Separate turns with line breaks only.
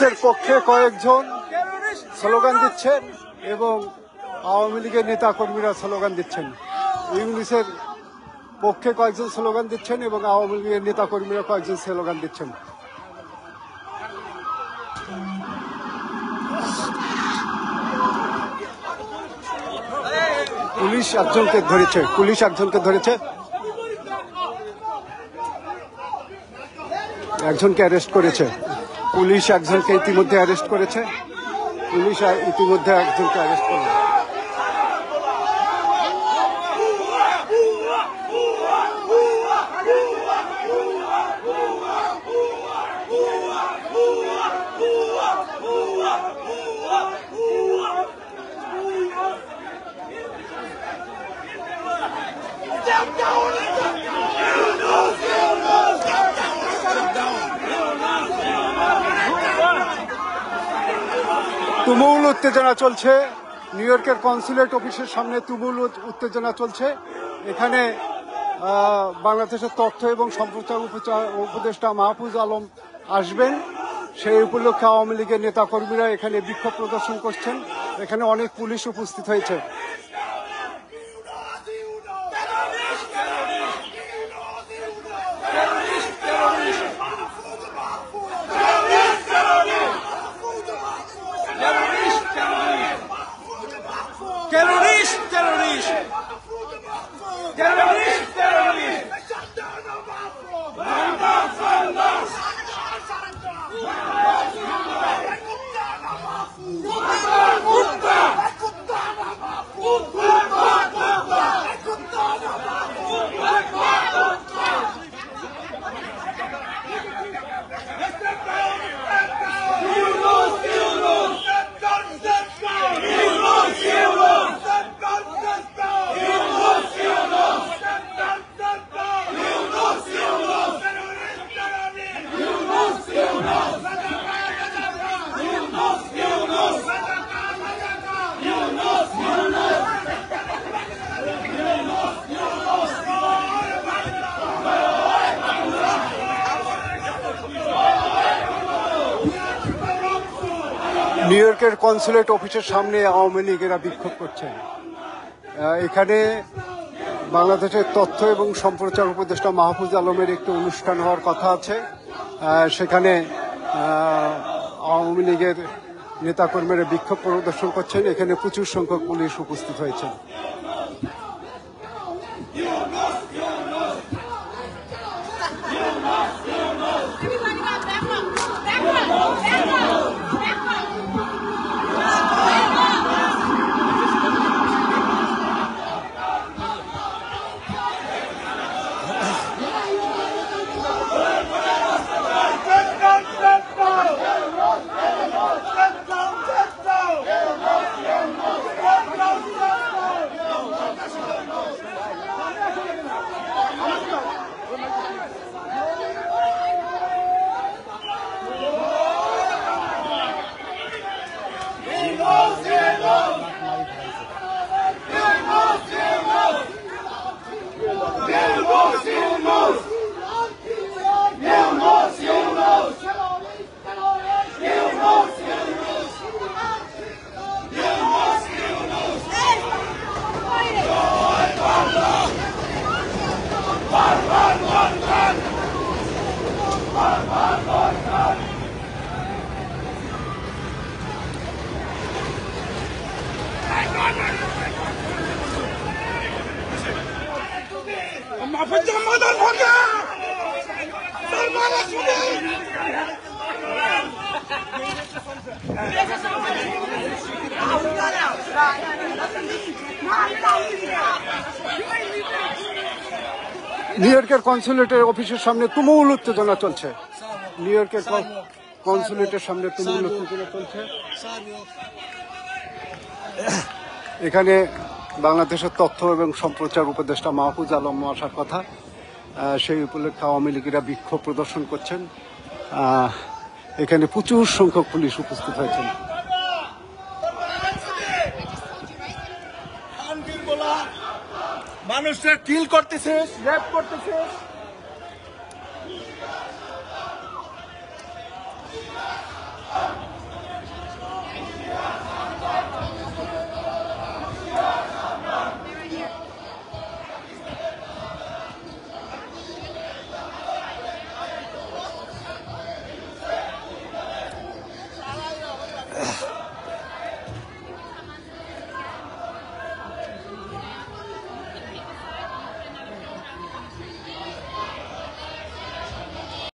ইউনূসের পক্ষে কয়েকজন স্লোগান দিচ্ছেন এবং আওয়ামী লীগের নেতা কর্মীরা স্লোগান দিচ্ছেন। ইউনূসের পক্ষে কয়েকজন স্লোগান দিচ্ছেন এবং আওয়ামী লীগের নেতা কর্মীরা কয়েকজন স্লোগান দিচ্ছেন। পুলিশ একজনকে ধরেছে, একজনকে অ্যারেস্ট করেছে। পুলিশ একজনকে ইতিমধ্যে অ্যারেস্ট করেছে। তুমুল উত্তেজনা চলছে নিউ ইয়র্কের কনসুলেট অফিসের সামনে। তুমুল উত্তেজনা চলছে এখানে। বাংলাদেশের তথ্য এবং সম্প্রচার উপদেষ্টা মাহফুজ আলম আসবেন, সেই উপলক্ষে আওয়ামী লীগের নেতা কর্মীরা এখানে বিক্ষোভ প্রদর্শন করছেন। এখানে অনেক পুলিশ উপস্থিত হয়েছে। নিউ ইয়র্কের কনসুলেট অফিসের সামনে আওয়ামী লীগেরা বিক্ষোভ করছেন। এখানে বাংলাদেশের তথ্য এবং সম্প্রচার উপদেষ্টা মাহফুজ আলমের একটি অনুষ্ঠান হওয়ার কথা আছে। সেখানে আওয়ামী লীগের নেতাকর্মীরা বিক্ষোভ প্রদর্শন করছেন। এখানে প্রচুর সংখ্যক পুলিশ উপস্থিত হয়েছেন। নিউ ইয়র্কের কনসুলেটের অফিসের সামনে তুমুল উত্তেজনা চলছে। নিউ ইয়র্কের কনসুলেটের সামনে তুমুল উত্তেজনা চলছে। এখানে বাংলাদেশের তথ্য এবং সম্প্রচার উপদেষ্টা মাহফুজ আলম আসার কথা। সেই উপলক্ষে আওয়ামী লীগেরা বিক্ষোভ প্রদর্শন করছেন। এখানে প্রচুর সংখ্যক পুলিশ উপস্থিত হয়েছেন।
মানুষরা কিল করতেছে, রেপ করতেছে।